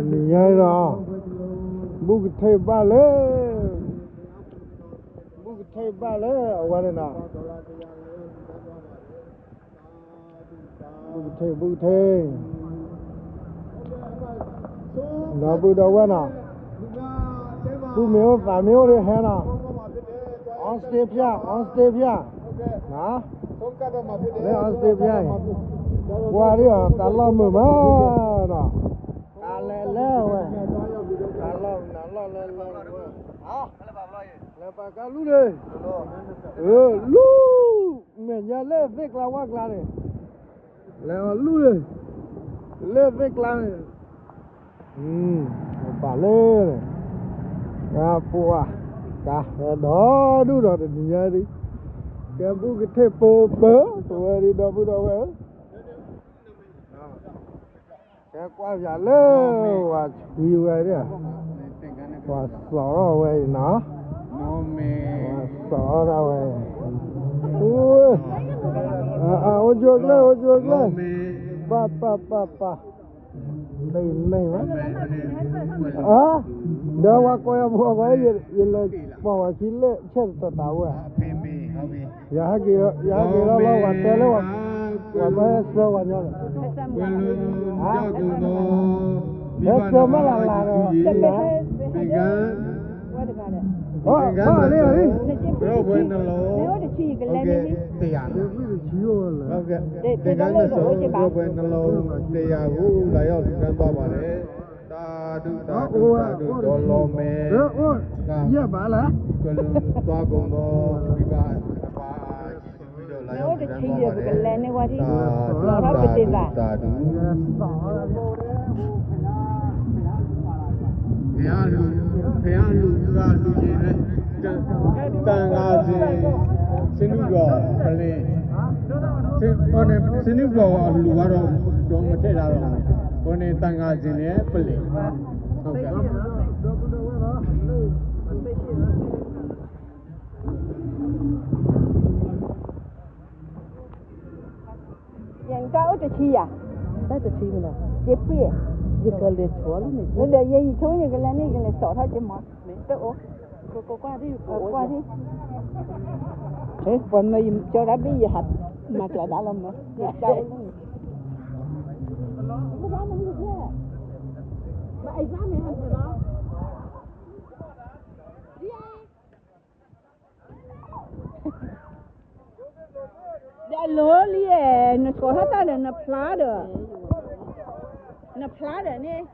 Niyara Book tape ballet Book tape ballet Warana Book tape Nabu the winner Two meal, family, Hannah On step here, Huh? On step here Warrior, Talamumana Kalelewe Lu Menya le vek la wak la ne Le lu le vek la ne Pa le Ka pua Ka do du do de nya di Ka bu ke te po po to di do bu do we Ka kwa ya le wa chi we de Wa so ro we na No me so ro we Ô chuột lên Pa Đây mà Đó qua coi em hoa vậy là bỏ vào chín lệ chết tao tao à Giá kia đó bao quạt tê lấy quạt mới sơ quạt nhau Hết sơ mới là rồi đi Bro bueno lo Okay te ya Okay te gana so bro bueno lo te ya hu la yaw san ba ba le ta du do lo me Ya ba la ko lu twa gong do vi ba ba ji do la yaw san ba ba le ta du ya lu ga lu ji leတန်ကားချင်းစင်းနုတော်ပလင်းစင်းနုတော်လူကတော့ကျောင်းမထည့်တာတော့ဘုန်းနေတန်ကားချင်းနဲ့ပလင်းဟုတ်ကဲ့ Yang kau tu cia, dah tu cia mana? Jepi, jika le cual ni. Ada yang itu yang kalau ni kalau sah saja mah. Tu oh, kau qua đi. Còn mà cho đã bị gì hết, mà lại đã làm mà. Đâu? Mà ai dám mày ăn cái đó? Đã lỡ liền, nó có hết ta là nó phá được nè.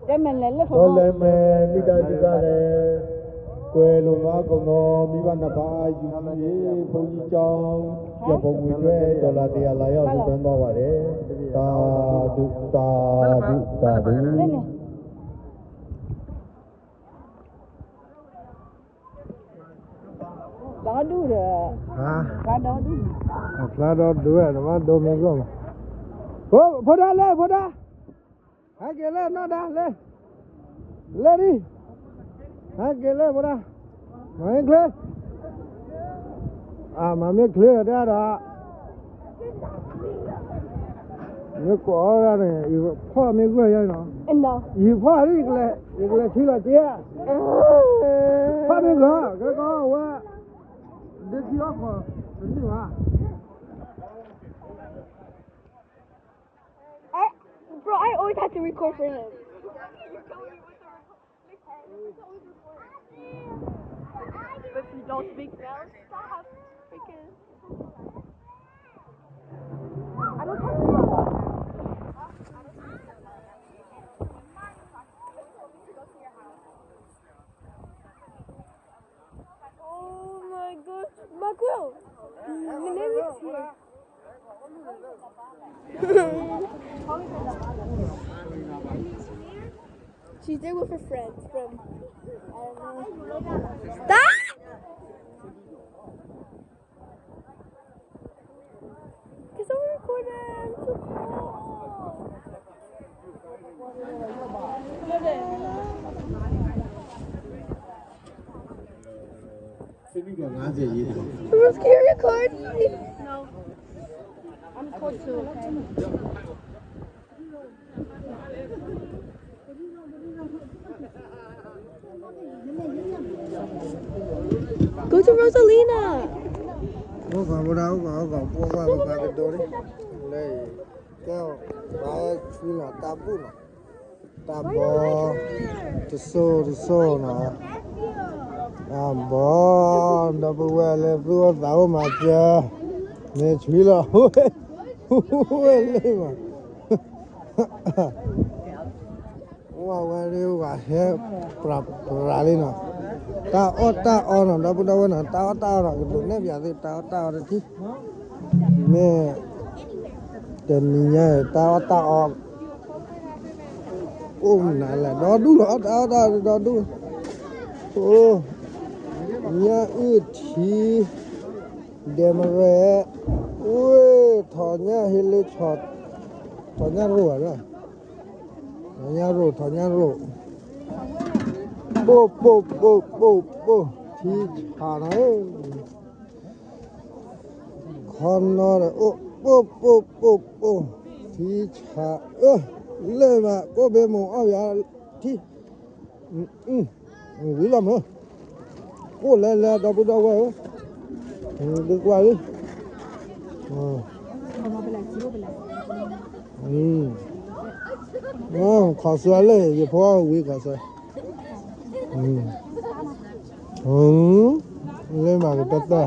Để mình lấy lấy Có lẽ mẹ đi đây đi ra đây quê luôn đó còn nó mi ban ba yu gì phong gì trong giờ phong nguyên quê đó là đi lại ở đi bên đó vậy đấy ta du đó đủ rồi đó đủ Lá đó đuổi nó đồ mình không Phô ra Hai kia lên nó đã lên đi Hai kia lên phô ra Mà clear mà miếng clear ra đó miếng quả ra này phá miếng quay vậy nó anh đâu phá đi cái chỉ là chia phá miếng cái có quá để chia off cái gì mà Bro, I always have to record for him. But if you don't speak now, stop. Because I don't talk about that. Oh my gosh, Macro! My name is here. She's there with her friends from, I don't know. Stop! Because I'm recording. I'm so cool. Can you record? I'm close to Go to Rosalina. ဟုတ်ကဲ့ဘောဟုတ်ကဲ့ပေါ်ပါကတော့လေကဲဘာချူလာတာပူနော်တာဘောတဆိုးနော်တာဘောဒဘဝလေသူတော့မှာကြာနေချီလာဟိုလေမဝါရီကဟဲပရာလေးနော်တာအော်နော်ဒဘဒဝနော်တာတော့ဒီနေ့ပြသေးတာရတိမဲတနည်းရတာအော်အိုးနာလာတော့ဒူတော့တော့ဒူโอ้ညာဥတီဒမရဲဝေထော်ညာဟီလီချတ်ထော်ညာရိုးရလားထော်ညာရိုးပို့တီချာရဲခွန်နော်အိုပို့တီချာလေမကိုဘေမအောင်ရတီဝီလာမကိုလဲတော့ဘုတော့ဝဲဒီကွာလေးခေါ်ဆွဲလေရဖို့ဝေးခေါ်ဆွဲလဲမှာတော့တာ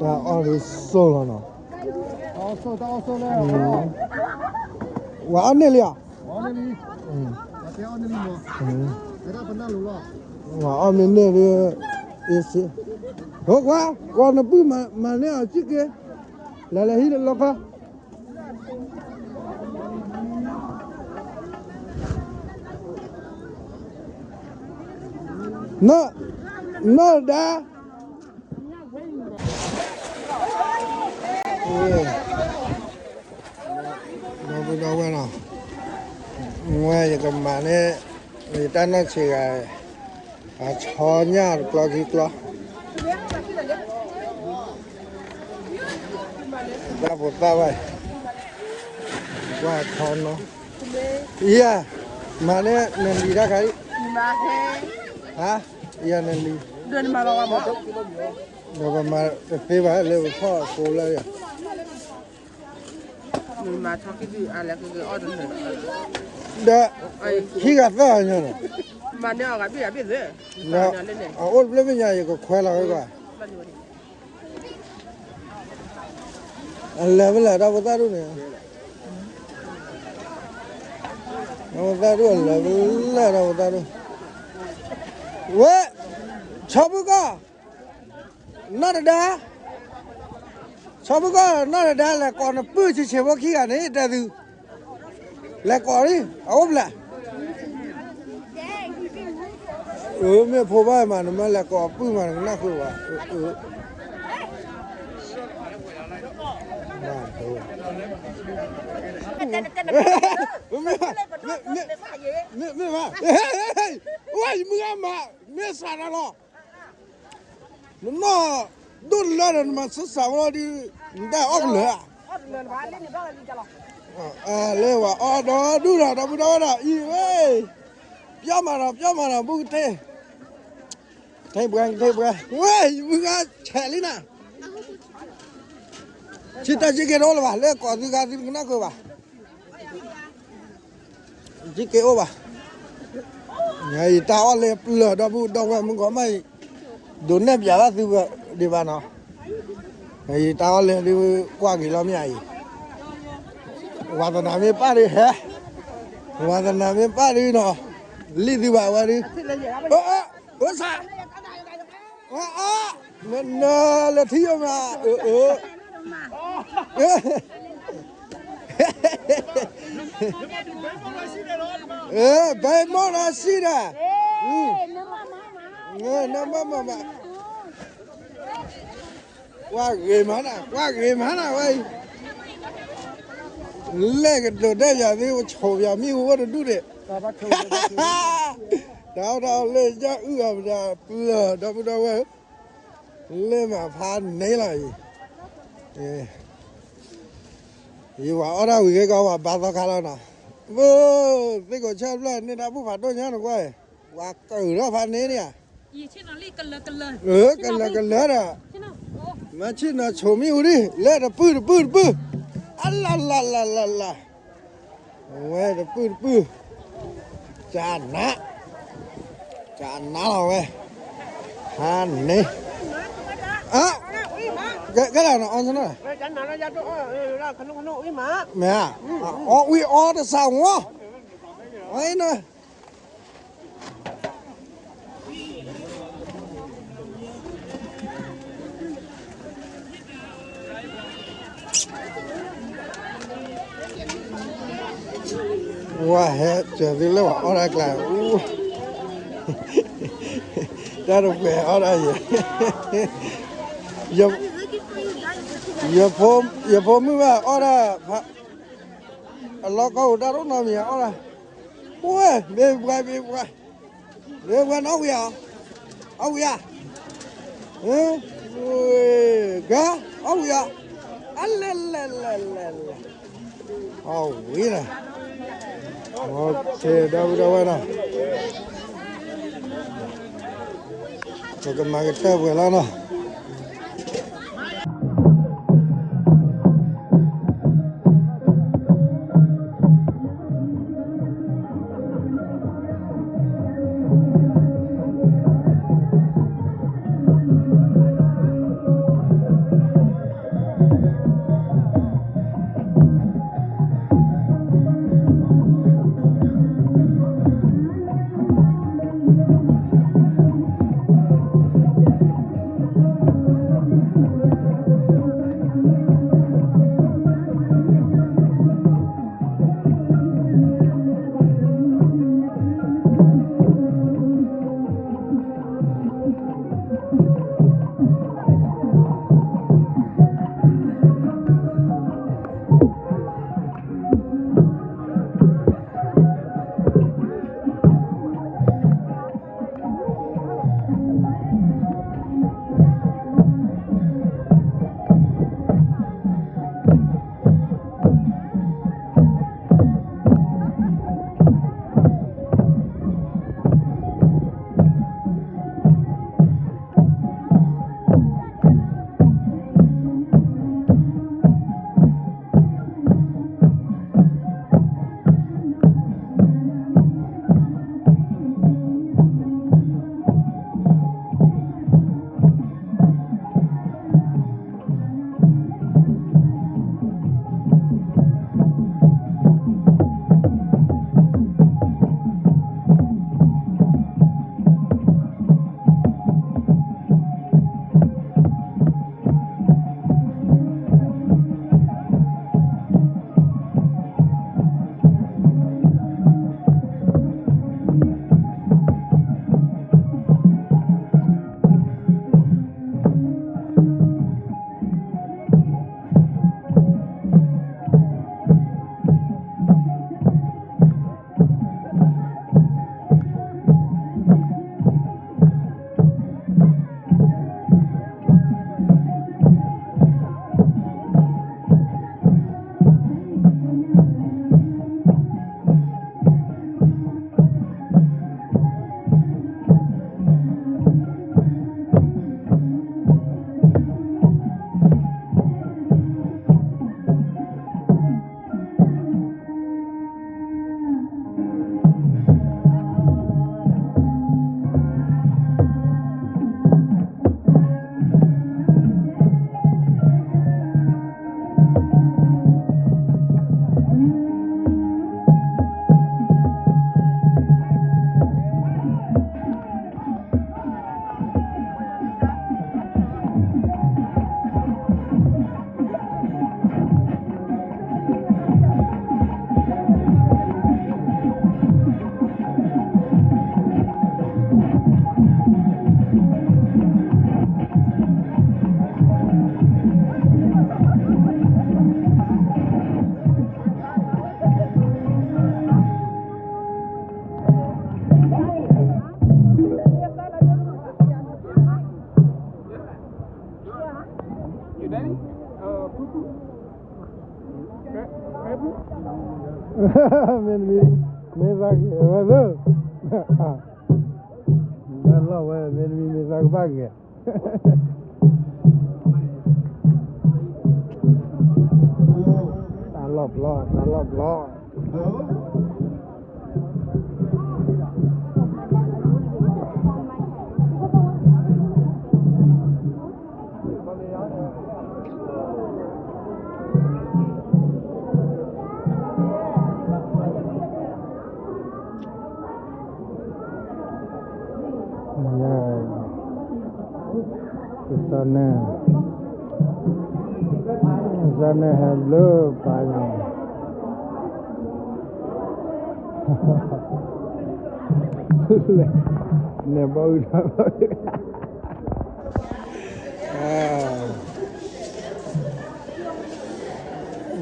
ဒါအော်ဆိုလာနော်အော်ဆိုလဲဝါနေလျာဝါနေလီတရားနေလီမောဒါကဘယ်လိုလဲဝါအမင်းနေရေးစီဟုတ်ကွာနပူမနဲ့အချစ်ကလာဟီလောကနော်ဒါနော်ဘယ်တော့ဝင်တော့ငွေရကမနဲ့ဒီတန်းနဲ့ချေကအချောညာကလော်ကီကလောဒါပေါ်တာဝိုင်ဝါခေါ်နော်ရမနဲ့နလီရခိုင်မာဟဲဟာရနလီဒန်မာဘာဘာတော့မဖေးပါလေခေါ်ကိုလာရမာထောက်ကြည့်အားလည်းကိုအော်ဒန်ဒါခိကသားညနော်မနဲ့ကပြည့်စေနော်အော်ဘယ်မညာရကိုခွဲလာကွာအလဲဘလာတော့ဘာလို့နေတော့ဒါတော့လဲဘလာတော့ဒါတော့ဝဲချဘကနာဒာချဘကနာဒာလဲကောနပူချချဘခိကနေတဲ့သူလဲကောရီအော်ဘလာမေဖိုးပါမနမလဲကောပူမနခွာဝိုင်းမမမေဆာလာလောနော်ဒုလာရမဆဆာဝဒီဒါအောက်လေလေဝါအော်တော့ဒူရာတော့ဘူးတော့ဤဝေးပြောမှာတော့ဘူးတဲ့ထိုင်ပွန်းဝေးဘူးကချဲလိနာချစ်တကြည့်ကြတော့လားလေကောဒီကဒီကနာကောပါကြည့်ကြပါညာရီတာဝလေပလတော့ဘူးတော့မကောမိုင်ဒုနဲ့ပြလာသူဒီပါနော်ညာရီတာဝလေဒီကွာကြီးလောမြကြီးဝါဒနာမေပါရဟဲဝါဒနာမေပါရနော်လိဒီပါဝရီဟိုစားနော်လက်ထီယမဘယ်မောလာရှိတာနမဝါဂေမနာဝိုင်း လက်ကတော့တဲ့ရသေးကိုချော်ပြမိဝတ်တူတဲ့ ဒါပါထုတ် တော့လေကြဥရမဒါပူတော့ဝဲလေမှာဖာနေလိုက်ဒီဝါအော်ရာဝီကောပါဘာသာခါလာနော်ဘိုးသိကိုချက်လက်နေတာဘူးဖာတော့ညာတော့ကွာဝါကူတော့ဖာနေနေ 以前那里跟了，ကလရမချင်နာချုံမီဦးရီလက်ပူအလာလာဝဲပူဂျာနာဝဲဟာနေကဲနော်အောင်စနော် ကျန်နာရတော့ခဏဦးမ မဲအော်ဝီအော်တဆောင်ဝါဝိုင်းနော် 哇，嘿，这里了哇，我来看，呜，这都怪好了也，也破没吧，我来怕，老高这都那面我来，喂，别闹呀，闹呀，喂，干，闹呀，来，哦，喂了。Okay, dah mana? Kita makan teh boleh lah. Mình ra cái đó. Đã lo vậy mình ra cái bác kìa. Ta lọp lo. Sana hello banyak. Ne bau dah.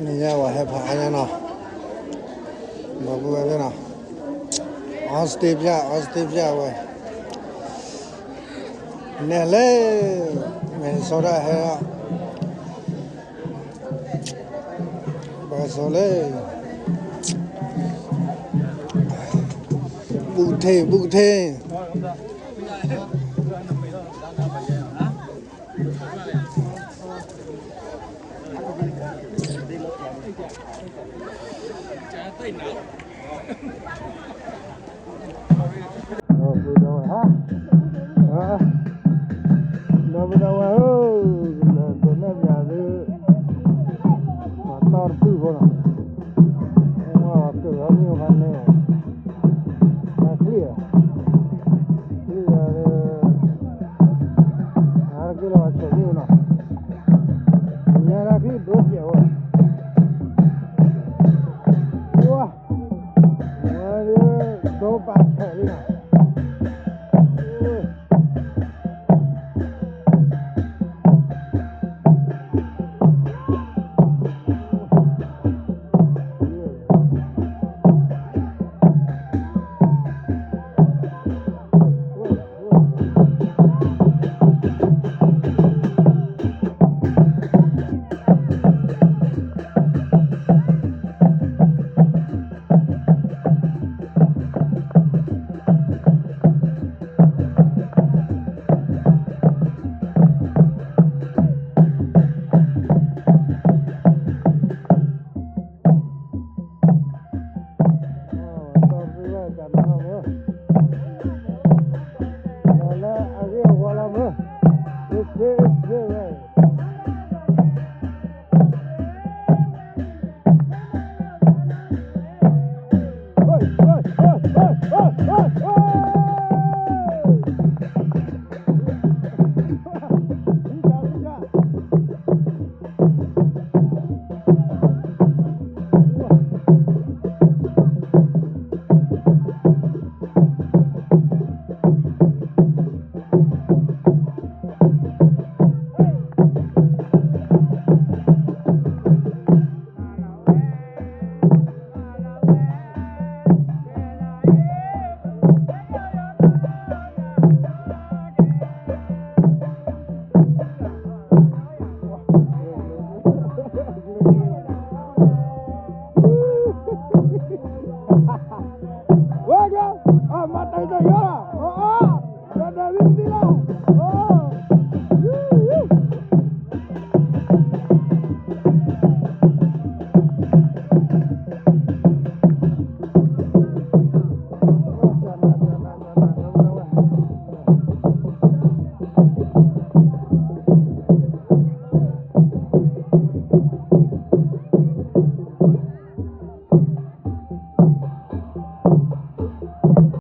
Ni ya wah apa no. Bagus ada no. Australia wah. Ne le, Minnesota hai. Basole Bukte Tortu bola. Wah, tu kami mana?